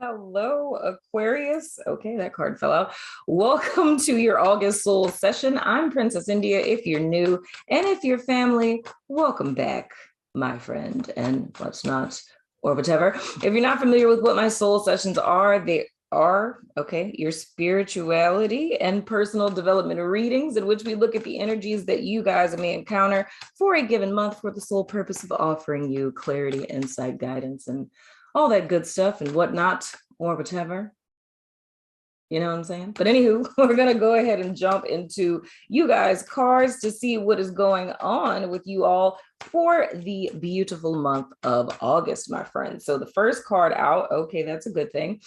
Hello, Aquarius. Okay, that card fell out. Welcome to your August Soul session. I'm Princess India. If you're new and if you're family, welcome back, my friend, and what's not, or whatever. If you're not familiar with what my soul sessions are, they are, okay, your spirituality and personal development readings in which we look at the energies that you guys may encounter for a given month for the sole purpose of offering you clarity, insight, guidance, and all that good stuff and whatnot, or whatever. You know what I'm saying? But anywho, we're going to go ahead and jump into you guys' cards to see what is going on with you all for the beautiful month of August, my friends. So the first card out, okay, that's a good thing.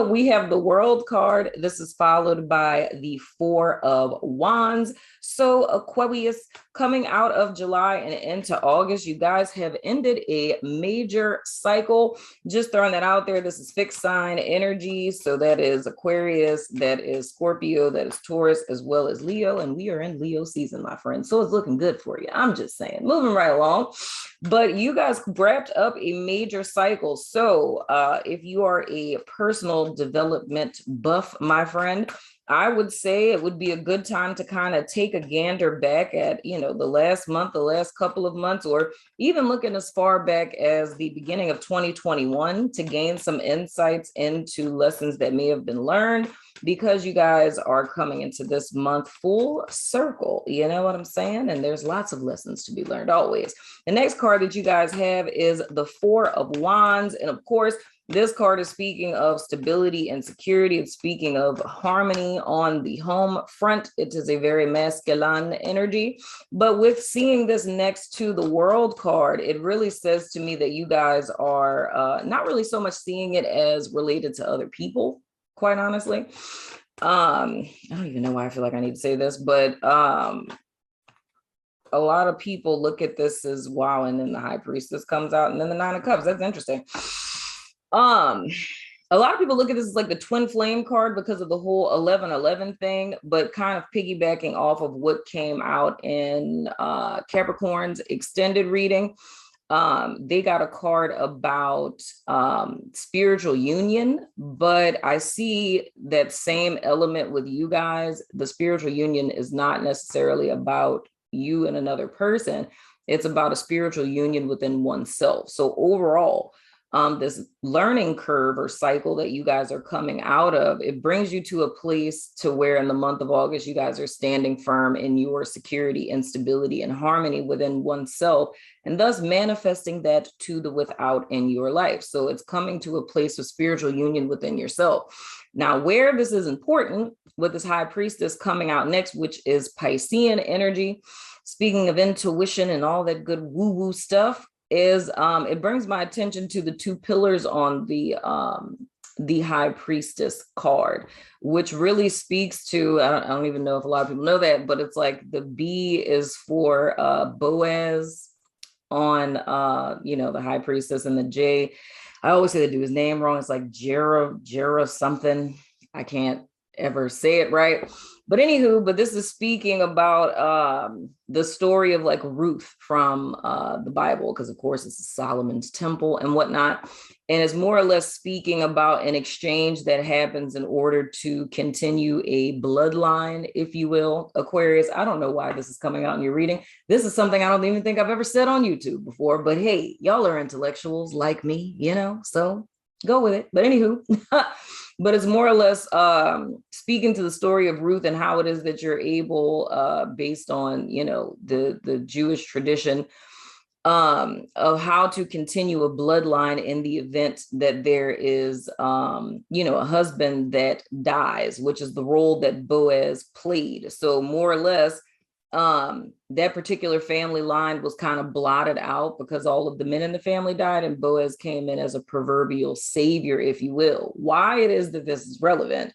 We have the World card. This is followed by the Four of Wands. So Aquarius, coming out of July and into August, you guys have ended a major cycle. Just throwing that out there. This is fixed sign energy. So that is Aquarius, that is Scorpio, that is Taurus, as well as Leo. And we are in Leo season, my friend. So it's looking good for you. I'm just saying, moving right along. But you guys wrapped up a major cycle. So if you are a personal development buff, my friend, I would say it would be a good time to kind of take a gander back at, you know, the last month, the last couple of months, or even looking as far back as the beginning of 2021 to gain some insights into lessons that may have been learned, because you guys are coming into this month full circle. You know what I'm saying? And there's lots of lessons to be learned always. The next card that you guys have is the Four of Wands. And of course, this card is speaking of stability and security. It's speaking of harmony on the home front. It is a very masculine energy. But with seeing this next to the World card, it really says to me that you guys are not really so much seeing it as related to other people, quite honestly. I don't even know why I feel like I need to say this, but a lot of people look at this as wow, and then the High Priestess comes out, and then the Nine of Cups. That's interesting. A lot of people look at this as like the twin flame card because of the whole 11-11 thing, but kind of piggybacking off of what came out in Capricorn's extended reading. They got a card about spiritual union, but I see that same element with you guys. The spiritual union is not necessarily about you and another person. It's about a spiritual union within oneself. So overall, this learning curve or cycle that you guys are coming out of, it brings you to a place to where in the month of August, you guys are standing firm in your security and stability and harmony within oneself, and thus manifesting that to the without in your life. So it's coming to a place of spiritual union within yourself. Now, where this is important with this High Priestess coming out next, which is Piscean energy, speaking of intuition and all that good woo-woo stuff, is it brings my attention to the two pillars on the High Priestess card, which really speaks to, I don't even know if a lot of people know that, but it's like the B is for Boaz on, you know, the High Priestess, and the J, I always say they do his name wrong. It's like Jera something. I can't ever say it right. But anywho, but this is speaking about the story of like Ruth from the Bible, because of course it's Solomon's temple and whatnot. And it's more or less speaking about an exchange that happens in order to continue a bloodline, if you will. Aquarius, I don't know why this is coming out in your reading. This is something I don't even think I've ever said on YouTube before, but hey, y'all are intellectuals like me, you know, so go with it. But anywho, but it's more or less speaking to the story of Ruth and how it is that you're able, based on, you know, the Jewish tradition, of how to continue a bloodline in the event that there is, you know, a husband that dies, which is the role that Boaz played. So more or less, that particular family line was kind of blotted out because all of the men in the family died, and Boaz came in as a proverbial savior, if you will. Why it is that this is relevant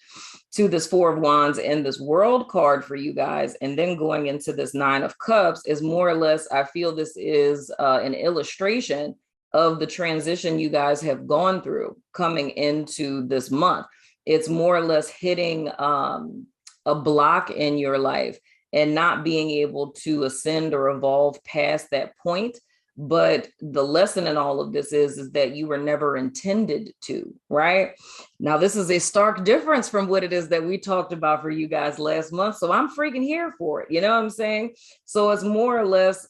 to this Four of Wands and this World card for you guys, and then going into this Nine of Cups, is more or less, I feel this is an illustration of the transition you guys have gone through coming into this month. It's more or less hitting a block in your life and not being able to ascend or evolve past that point But the lesson in all of this is that you were never intended to, right? Now, this is a stark difference from what it is that we talked about for you guys last month. So I'm freaking here for it. You know what I'm saying? So it's more or less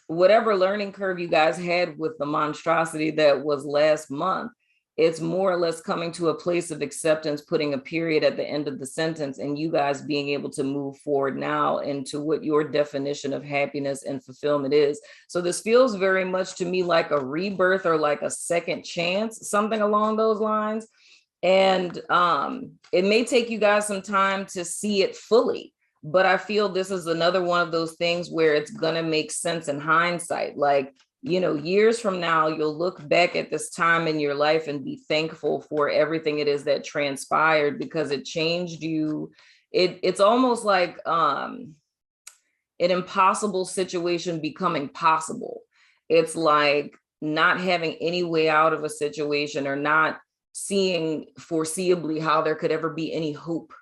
whatever learning curve you guys had with the monstrosity that was last month. It's more or less coming to a place of acceptance, putting a period at the end of the sentence, and you guys being able to move forward now into what your definition of happiness and fulfillment is. So this feels very much to me like a rebirth or like a second chance, something along those lines. And it may take you guys some time to see it fully, but I feel this is another one of those things where it's going to make sense in hindsight. Like, you know, years from now, you'll look back at this time in your life and be thankful for everything it is that transpired, because it changed you. It's almost like an impossible situation becoming possible. It's like not having any way out of a situation, or not seeing foreseeably how there could ever be any hope,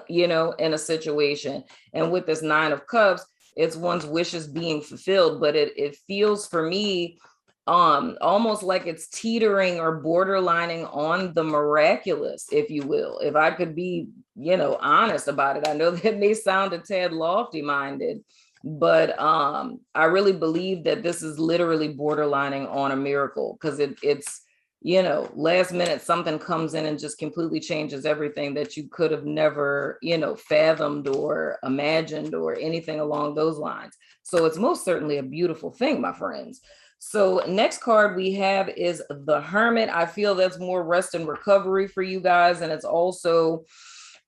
you know, in a situation. And with this Nine of Cups, it's one's wishes being fulfilled, but it feels for me almost like it's teetering or borderlining on the miraculous, if you will. If I could be, you know, honest about it. I know that may sound a tad lofty minded, but I really believe that this is literally borderlining on a miracle, because it's, you know, last minute something comes in and just completely changes everything that you could have never, you know, fathomed or imagined or anything along those lines. So it's most certainly a beautiful thing, my friends. So next card we have is the Hermit. I feel that's more rest and recovery for you guys. And it's also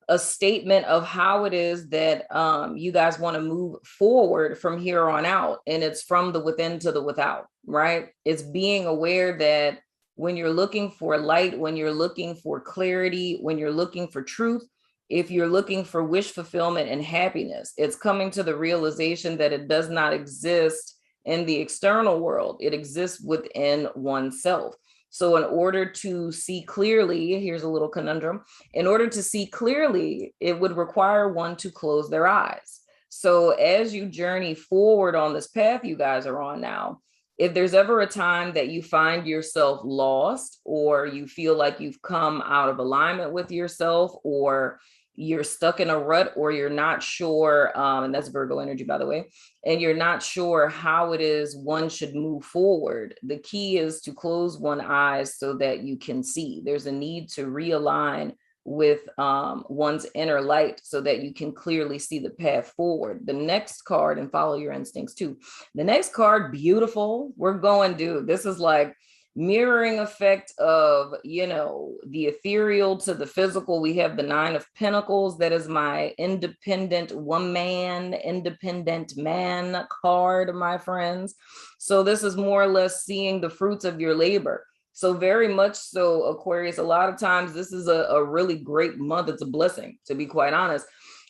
a statement of how it is that you guys want to move forward from here on out. And it's from the within to the without, right? It's being aware that when you're looking for light, when you're looking for clarity, when you're looking for truth, if you're looking for wish fulfillment and happiness, it's coming to the realization that it does not exist in the external world. It exists within oneself. So in order to see clearly, here's a little conundrum. In order to see clearly, it would require one to close their eyes. So as you journey forward on this path you guys are on now, if there's ever a time that you find yourself lost, or you feel like you've come out of alignment with yourself, or you're stuck in a rut, or you're not sure, and that's Virgo energy, by the way, and you're not sure how it is one should move forward, the key is to close one's eyes so that you can see. There's a need to realign with one's inner light so that you can clearly see the path forward. The next card, and follow your instincts too. The next card, beautiful. We're going, dude, this is like mirroring effect of, you know, the ethereal to the physical. We have the Nine of Pentacles. That is my independent woman, independent man card, my friends. So this is more or less seeing the fruits of your labor. So very much so, Aquarius, a lot of times this is a really great month. It's a blessing, to be quite honest.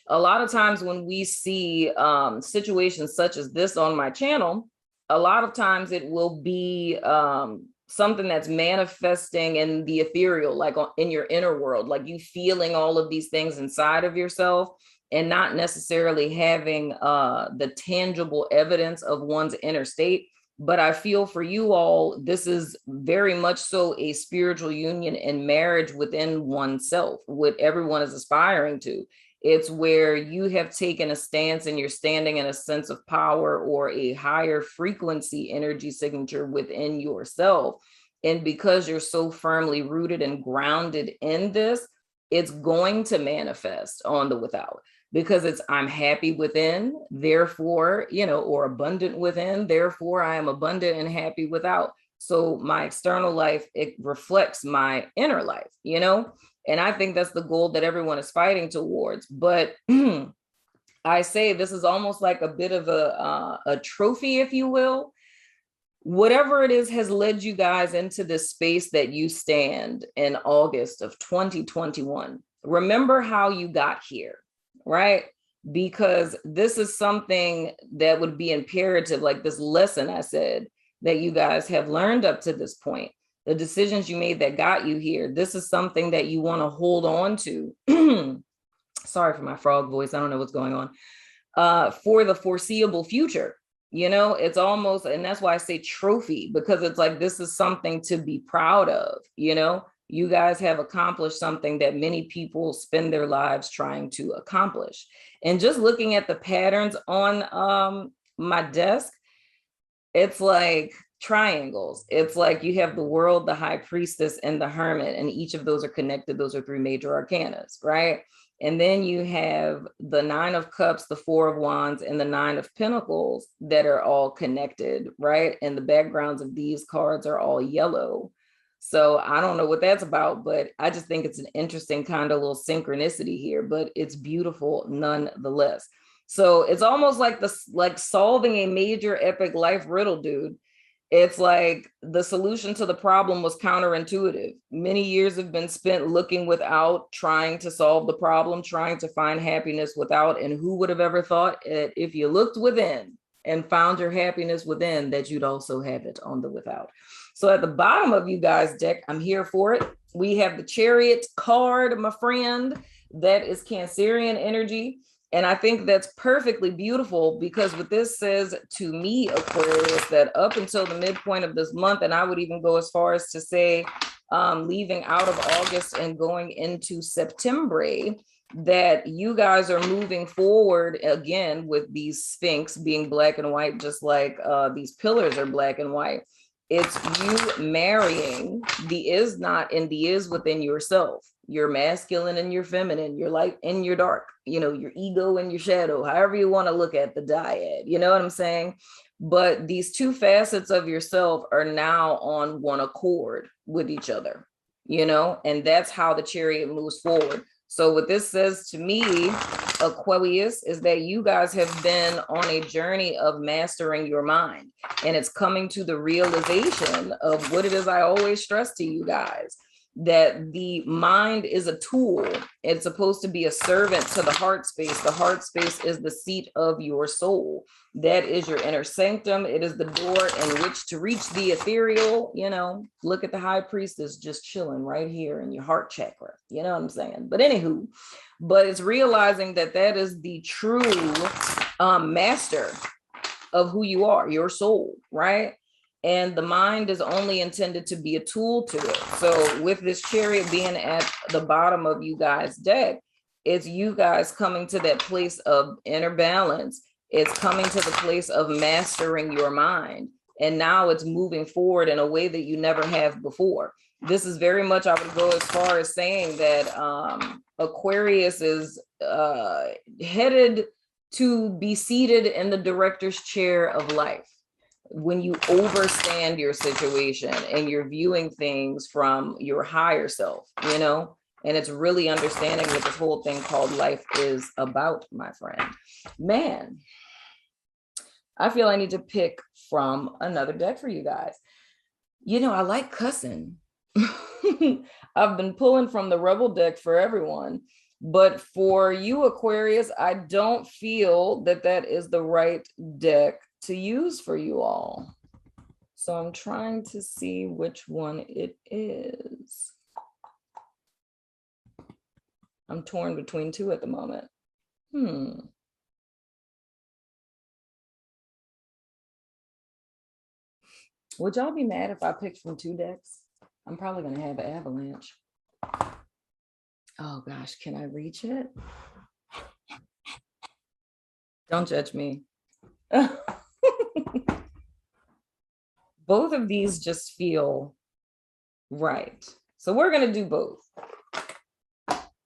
A lot of times when we see situations such as this on my channel, a lot of times it will be something that's manifesting in the ethereal, like in your inner world, like you feeling all of these things inside of yourself and not necessarily having the tangible evidence of one's inner state. But I feel for you all, this is very much so a spiritual union and marriage within oneself, what everyone is aspiring to. It's where you have taken a stance and you're standing in a sense of power or a higher frequency energy signature within yourself. And because you're so firmly rooted and grounded in this, it's going to manifest on the without. Because it's, I'm happy within, therefore, you know, or abundant within, therefore I am abundant and happy without. So my external life, it reflects my inner life, you know, and I think that's the goal that everyone is fighting towards. But I say this is almost like a bit of a trophy, if you will. Whatever it is has led you guys into this space that you stand in August of 2021. Remember how you got here. Right? Because this is something that would be imperative, like this lesson I said that you guys have learned up to this point, the decisions you made that got you here. This is something that you want to hold on to. Sorry for my frog voice. I don't know what's going on. For the foreseeable future. You know, it's almost, and that's why I say trophy, because it's like, this is something to be proud of. You know, you guys have accomplished something that many people spend their lives trying to accomplish. And just looking at the patterns on my desk, it's like triangles. It's like you have the world, the high priestess, and the hermit, and each of those are connected. Those are three major arcanas, right? And then you have the Nine of Cups, the Four of Wands, and the Nine of Pentacles that are all connected, right? And the backgrounds of these cards are all yellow. So I don't know what that's about, but I just think it's an interesting kind of little synchronicity here, but it's beautiful nonetheless. So it's almost like like solving a major epic life riddle, dude. It's like the solution to the problem was counterintuitive. Many years have been spent looking without, trying to solve the problem, trying to find happiness without. And who would have ever thought that if you looked within and found your happiness within, that you'd also have it on the without. So at the bottom of you guys' deck, I'm here for it. We have the Chariot card, my friend. That is Cancerian energy. And I think that's perfectly beautiful, because what this says to me, Aquarius, that up until the midpoint of this month, and I would even go as far as to say leaving out of August and going into September, that you guys are moving forward again with these Sphinx being black and white, just like these pillars are black and white. It's you marrying the is not and the is within yourself, your masculine and your feminine, your light and your dark, you know, your ego and your shadow, however you want to look at the dyad, you know what I'm saying? But these two facets of yourself are now on one accord with each other, you know, and that's how the Chariot moves forward. So what this says to me, Aquarius, is that you guys have been on a journey of mastering your mind, and it's coming to the realization of what it is I always stress to you guys, that the mind is a tool. It's supposed to be a servant to the heart space. The heart space is the seat of your soul. That is your inner sanctum. It is the door in which to reach the ethereal. You know, look at the high priestess just chilling right here in your heart chakra. You know what I'm saying? But anywho, but it's realizing that that is the true master of who you are, your soul, right? And the mind is only intended to be a tool to it. So with this Chariot being at the bottom of you guys' deck, it's you guys coming to that place of inner balance. It's coming to the place of mastering your mind. And now it's moving forward in a way that you never have before. This is very much, I would go as far as saying that Aquarius is headed to be seated in the director's chair of life. When you overstand your situation and you're viewing things from your higher self, you know, and it's really understanding what this whole thing called life is about, my friend. Man, I feel I need to pick from another deck for you guys. You know, I like cussing. I've been pulling from the Rebel deck for everyone, but for you, Aquarius, I don't feel that that is the right deck to use for you all. So I'm trying to see which one it is. I'm torn between two at the moment. Would y'all be mad if I picked from two decks? I'm probably going to have an avalanche. Oh gosh, can I reach it? Don't judge me. Both of these just feel right. So we're going to do both.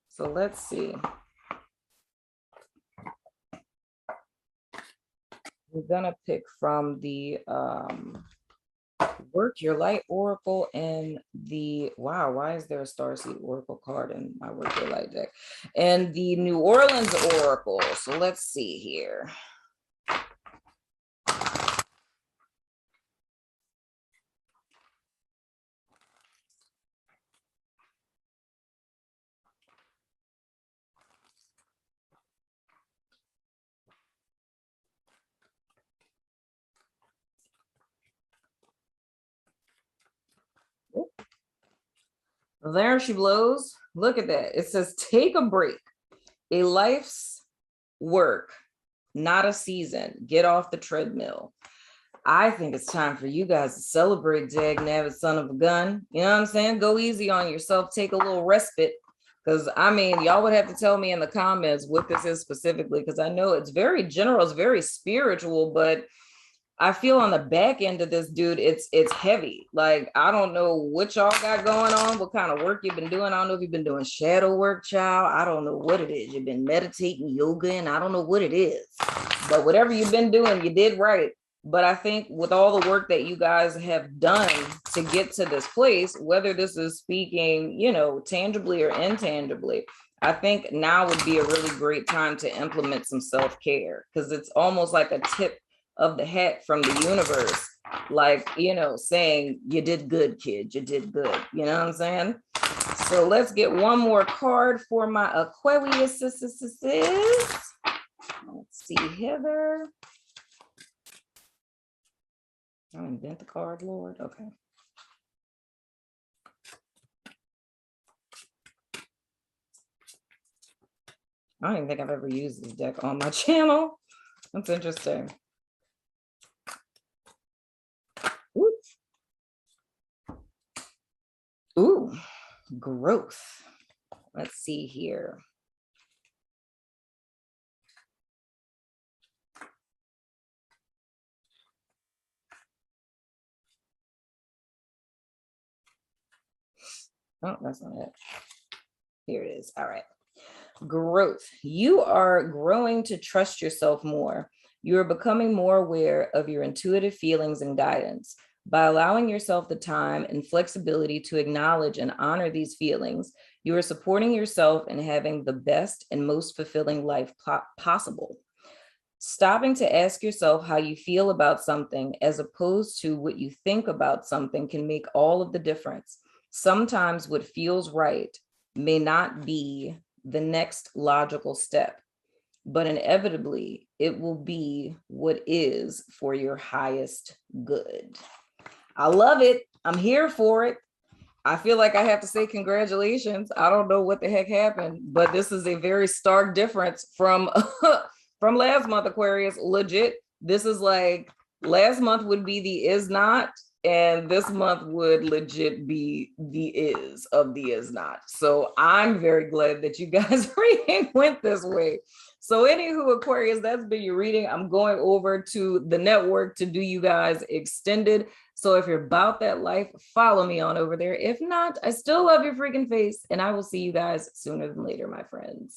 So let's see. We're going to pick from the Work Your Light Oracle and the, wow, why is there a Starseed Oracle card in my Work Your Light deck? And the New Orleans Oracle. So let's see here. There she blows. Look at that. It says, take a break. A life's work, not a season. Get off the treadmill. I think it's time for you guys to celebrate, dag nabbit son of a gun. You know what I'm saying? Go easy on yourself. Take a little respite. Because I mean, y'all would have to tell me in the comments what this is specifically, because I know it's very general, it's very spiritual, but I feel on the back end of this, dude, it's heavy. Like, I don't know what y'all got going on, what kind of work you've been doing. I don't know if you've been doing shadow work, child. I don't know what it is. You've been meditating, yoga, and I don't know what it is. But whatever you've been doing, you did right. But I think with all the work that you guys have done to get to this place, whether this is speaking, you know, tangibly or intangibly, I think now would be a really great time to implement some self-care, because it's almost like a tip of the hat from the universe, like, you know, saying you did good, kid, you did good. You know what I'm saying? So let's get one more card for my Aquarius. Let's see, Heather. I invent the card, Lord. Okay. I don't even think I've ever used this deck on my channel. That's interesting. Ooh, growth. Let's see here. Oh, that's not it. Here it is. All right. Growth. You are growing to trust yourself more. You are becoming more aware of your intuitive feelings and guidance. By allowing yourself the time and flexibility to acknowledge and honor these feelings, you are supporting yourself and having the best and most fulfilling life possible. Stopping to ask yourself how you feel about something as opposed to what you think about something can make all of the difference. Sometimes what feels right may not be the next logical step, but inevitably it will be what is for your highest good. I love it. I'm here for it. I feel like I have to say congratulations. I don't know what the heck happened, but this is a very stark difference from from last month, Aquarius. Legit. This is like, last month would be the is not, and this month would legit be the is of the is not. So I'm very glad that you guys reading went this way. So anywho, Aquarius, that's been your reading. I'm going over to the network to do you guys extended. So if you're about that life, follow me on over there. If not, I still love your freaking face, and I will see you guys sooner than later, my friends.